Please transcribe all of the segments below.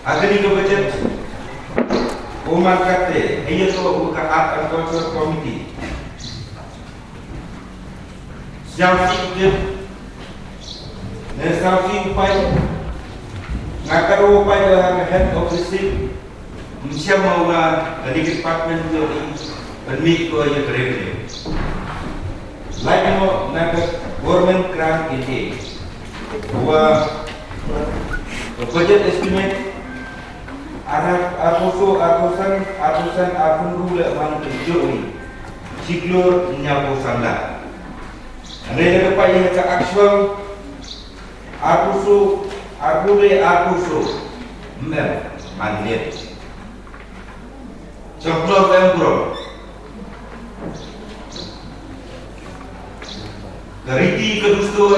Agni ke budget Oman kate iya to buka art and culture committee Siapa dia Nesausi upaya Ngakaro upaya head of the state Siapa mau dari department itu Permit ko ya revenue Lain mo nak government grant ini Bahwa budget estimate atusan akun rule man joi siklur nyabosan lah. Ane lepas yang ke actual atusu mer manlet. Contoh pembro. Gariti kedustur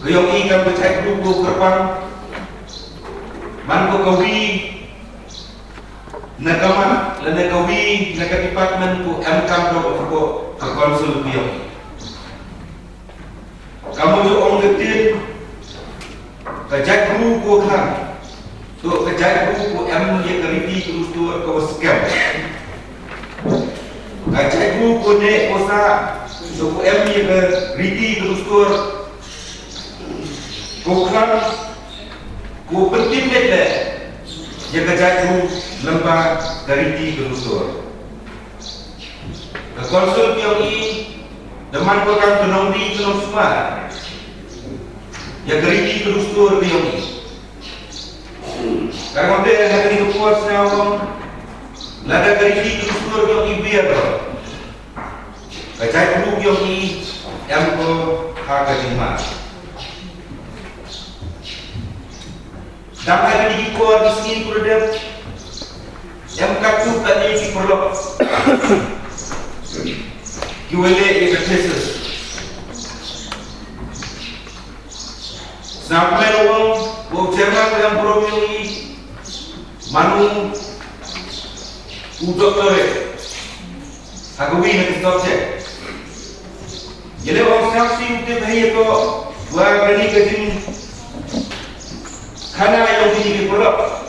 kayong ikan becek dulu gerbang man ko kawi nagaman la nagawi naga department ko MCAM do ko konsul ko kamu yo ong getin kajak ru ko kan to kajak ru ko ye gariti terus tu ko scam kajak ru ko ne osa so ko ye gariti terus tu ko kan ko penting le ye kajak lembah gariti gerusur konsul piong deman ko kan tenong semua ye gariti gerusur piong karena be hari ini kuat sawo lada gariti gerusur piong biar kajak piong yang ko hak jima Damai di kuat di sini produk yang katu tadi di perlu kiwele eksersis sampai orang bocema yang program ini manu udok lore aku ini nanti subjek jadi orang saksi itu bahaya tu buat kali kerja Kana yang di develop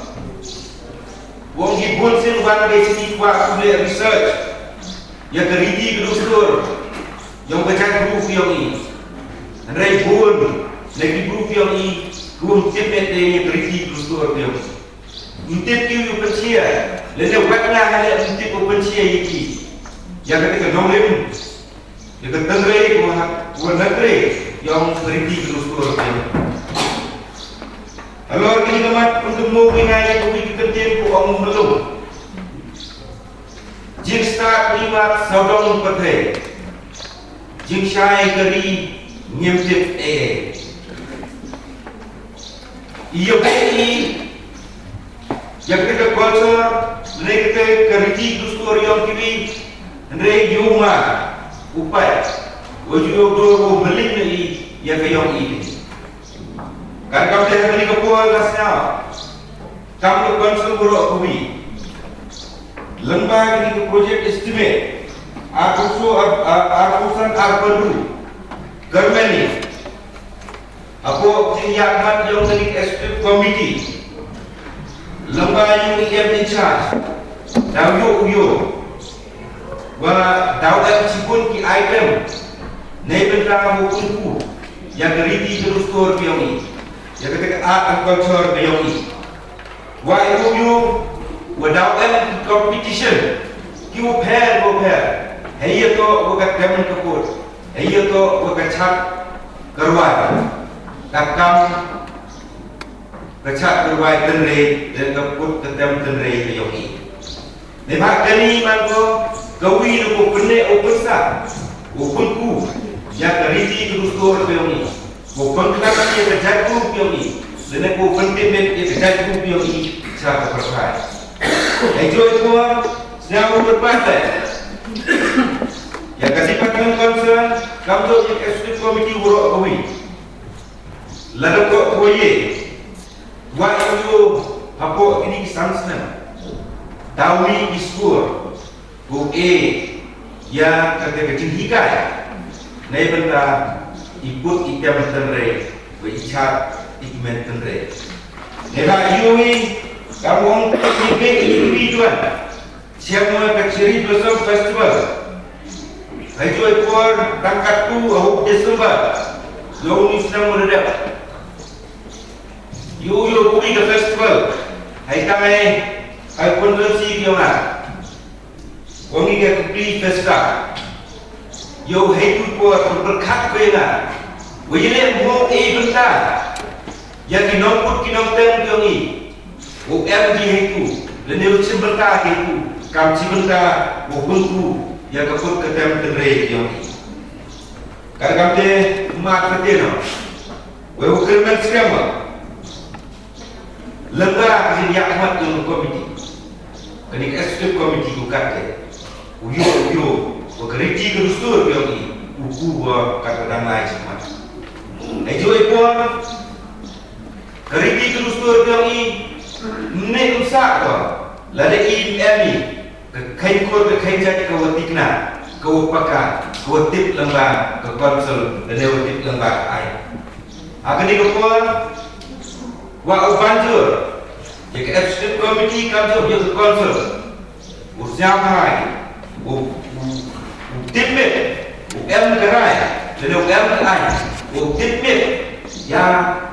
wong gibun sin wan be sini kwa kule research ya gariti gedustur yang baca buku yang ini andai bun lagi buku yang ini gun tipet de gariti gedustur yang intip ki pensia lene wakna hale intip pensia yiki ya ketika nolem ya ketengre ko negre yang gariti gedustur yang Kalau ini teman untuk mengenai bukti kerja ku orang belum. Jika start lima saudara berhenti, jika saya keri nyempit ia beri yang kita culture, mereka kerja dustur yang kiri, mereka yuma upaya, wujud dua belik ni yang kayong ini. Kan kamu dah beli kepual rasnya, kamu konsul buruk kubi, lembah ini ke project estimate, akusan arpadu, germani, apa tindakan yang dari estimate committee, lembah yang in charge, dawyo, wala dawat cipun ki item, nebentang hukumku, yang geriti terus tur pioni. Ya ketika art and culture bayoni why you without any competition you pair hey to wakat gamen kapur hey to wakat chat karwai kakam kachat karwai tenre dan kapur ketem tenre bayoni nebak kali man ko gawi lu ko pene opensa openku ya gariti terus tur bayoni Bukan kenapa dia terjatuh pioni, dan aku penting dia terjatuh pioni cara percaya. Enjoy semua, senang berpantai. Yang kasih pakai concern, kamu yang executive committee buruk kami. Lalu kau koye, wah itu apa ini kesansan? Tawi iskur, bu yang kecil hikai, naik benda. Ikut ikan tenre, bericap ikmen tenre. Neba Yui, kamu individuan, siapa ke Cherry Blossom Festival. Itu ekor tangkat tu ahuk Desember, jauh ni sedang meredak. Yo pergi ke festival, hai kami, hai konversi dia nak. Kami ke pergi festa. Yo hai tu kuat berkat kena. Wajib mau bentar. Yang kinong tem dia ni. OMG itu, lepas sebentar itu, kam sebentar, wabunku, yang kaput ketem terrei dia ni. Kalau kamu mat ketina, wabuk kerman sekarang. Lembaga yang amat dalam komiti, kenik eksekutif komiti bukan ke, uyo, bekerja kerustur yang ini, uku kata dan lain semua. Ejoi pun kerja kerustur yang ini, nek usak tu, lada ini, kain jadi kawatikna, kawapakan, kawatip lembaga, kekonsel, dan kawatip lembaga air. Akan dikepun. Wah banjur, jika eksekutif komiti kantor dia berkonsol, usiamai, timit, kerai, jadi kerai, timit, ya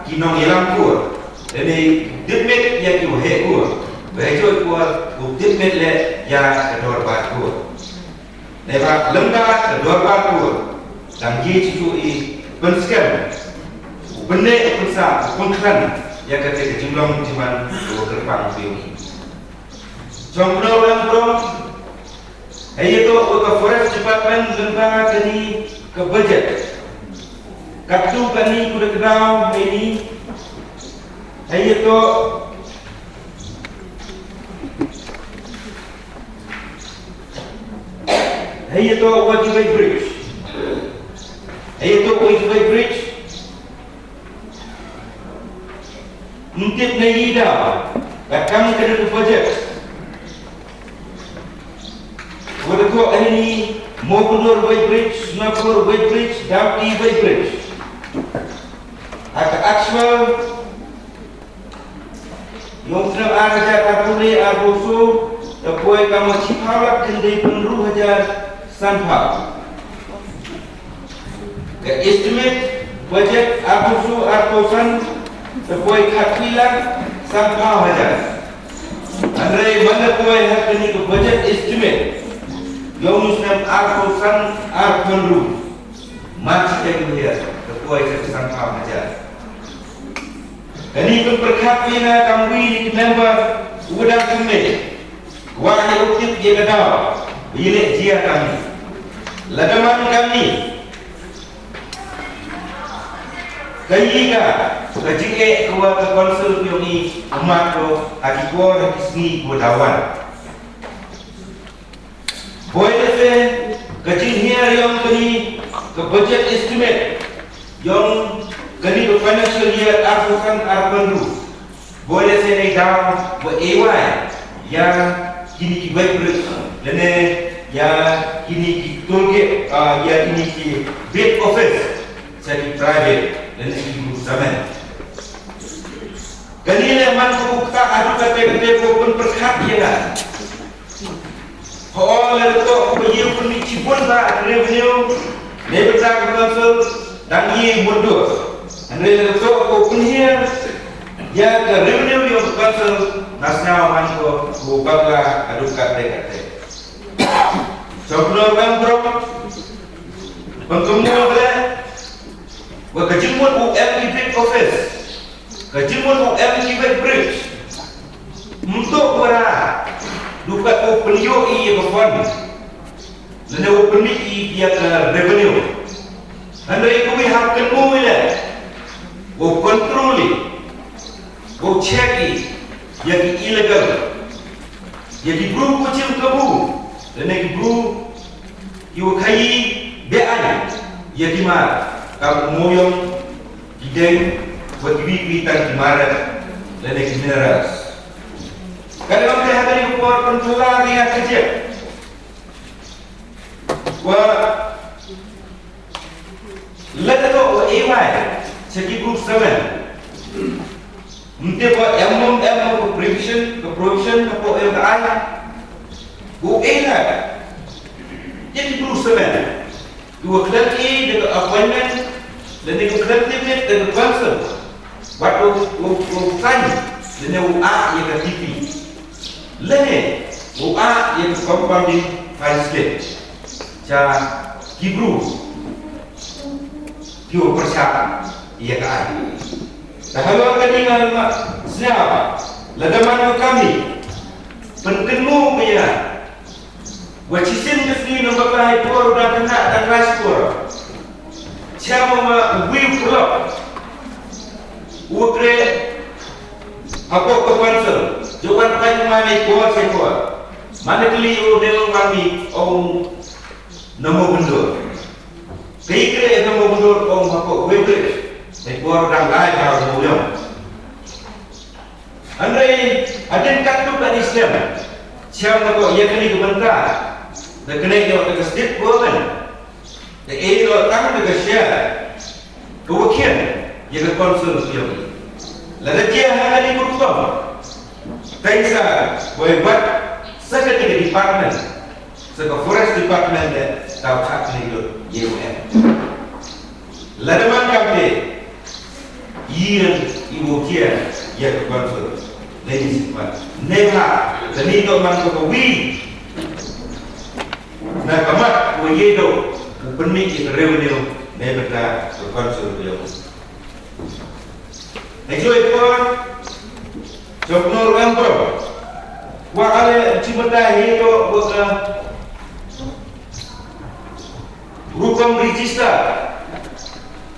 kinong ilang kur, jadi timit ya kiu hekur, bejo kur, timit le ya kedor batur, lewat lembah kedor batur, tanggi cucu penskem, benek pensa, pengkran. Ya kata kejumlah cuman dua gerbang ini. Contoh itu ke forest department lembah kini ke budget. Kartu kini kuda kedau ini. Itu Wajibai Bridge. Itu Wajibai Bridge. Untuk naida, kami kena ke budget. Walau ini Mogunur Way Bridge, Singapore Way Bridge, Dapti Way Bridge. Agak actual, yang sedang ada kapuli arboso, terbuai kamu cipalak kendai peneru hajar sanpau. Ke estimate budget arboso arbosan. Sebuah katwilan sampah hajar. Andai mana buat hak ini ke budget estimate. Yang muslim arkosan arkonru. Macam dia sebuah sampah hajar. Ini pun berkatwilan kami di member udah kami. Wahai ukit dia kata, bilik dia kami. Ladaman kami. Kaya kajike kuat ke konsul pioni umat ko akikor isni bodawan. Boleh se kajing hiar yang kini ke budget estimate yang kini ke financial year arbukan arbandu. Boleh se naik down ke AY yang kini ki baik beres dan yang kini ki tolge yang kini ki bid office jadi private. Dan ibu zaman. Kanina man kubukta adu kate pun perkat ya. Hol itu pergi pun dicibun lah revenue. Nebeta konsul dan ye mundur. Andre itu pun here ya ke revenue yang konsul nasional man ko kubakla adu kate. Sebelum member pengkemul Kejimut UMG Bridge Office, kejimut UMG Bridge, untuk para duka penio ia berfund, dan penio ia ke revenue, anda itu hak kenu ile, kontroli, ceki, yang ilegal, yang diburu kucing kebu, dan yang diburu yukai bean, yang dimana. Kamu moyong gideng buat kita dimarah dan mineras. Kalau kita hari ini keluar pentelah dia kerja, wah, letak tu AY segi group 7 Mungkin buat yang ke provision ke po yang ai. Bu lah. Jadi berusaha. Dua kelas A dengan appointment dan dengan kelas B dengan council. Waktu kan dengan UA yang ke TV. Lene UA yang ke compounding file slip. Ca Hebrew. Kyo persyarat ia ke ai. Kalau keningan siapa? Lagaman kami penkenu punya wacisin kesini nombor bahaya por dan kena dan raspor. Siapa ma wheel pulau? Ukre apa kepansel? Jawapan tanya mana kuat sekor? Mana keliru dengan kami nama bendur? Kira nama bendur apa wheel? Ekor dan lain harus mulia. Andai ada kartu kan Islam. Siapa kau ia kena kebentar. Dan kena dia ke state government. Dan ini lo tangan ke share. Kewakilan ia ke konsul dia. Lalu dia hari ini berubah. Taisa boleh buat secretary department. Sebagai forest department dia tahu hak ni tu. UM. Lalu mana kami? Ian ibu kia ia ke konsul. Ladies and gentlemen, never the need of man to we. Na kamat ko yedo permit it revenue never ta to control yo. Enjoy for Joknor Gambo. Wa ale cimata yedo boka rupam register.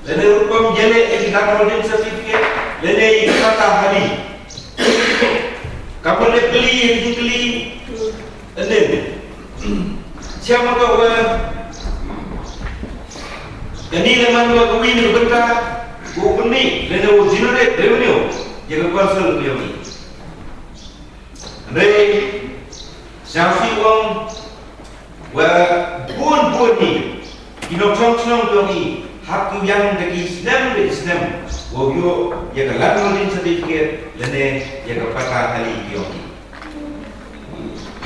Lene rupam jene educational certificate lene ikata hari. Kapan dia beli, and then siapa kau jadi leman kau kawin berkah, kau beli, lalu generate revenue, jaga konsul dia ni. Andai siapa orang, buan ni, inok cong dia ni, hak yang dari Islam. Wogyo ya ke landlordin certificate lene ya ke patah kali dia.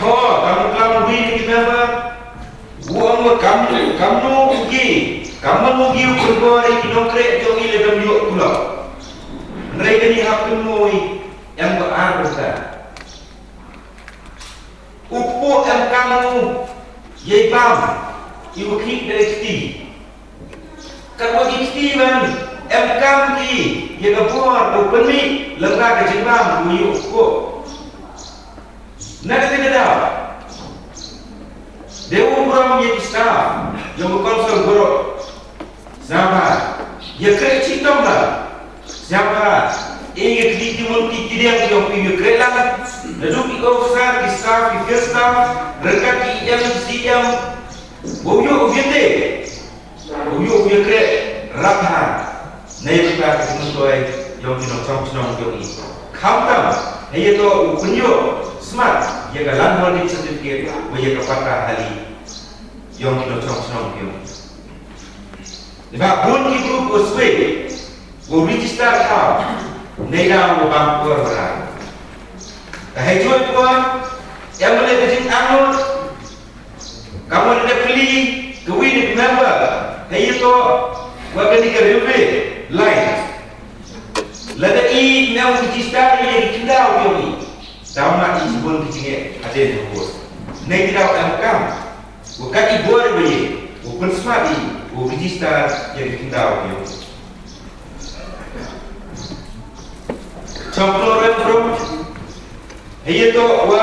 Kamu beli member, kamu ugi berbuat inokre jogi lebam yuk pulau. Mereka ni hak temui yang berarti. Upo yang kamu ye bam, ibu kik dari sti. Kalau sti man. Kam ki ye gapor ko penmi lega ke jimbam ku yu ko na ke da dewu bram ye staff yo konsul bro sama ye kre chitom la sama ye ki di mon ki dia yo pi ye kre la na du ki officer ki staff ki first staff reka ki yang siam wo yo viete wo yo ye kre rapha Naya kita kemudian yang kita cong jogi. Khamtam, naya to punyo smart. Ia ke landlord certificate, ia ke pakar hari yang kita cong jogi. Sebab pun kita uswe, register kau, naya kita bangkur berang. Hejui pun, yang boleh kecil anut, kamu ada beli, kawin member, naya to, wakan ikan railway. Lain. Lada i nau register yang kita uji. Sama i sebelum kita ada nombor. Nek kita angkam. Bukan i boleh beli. Open smart i. Register yang kita uji. Contoh rem. Ia tu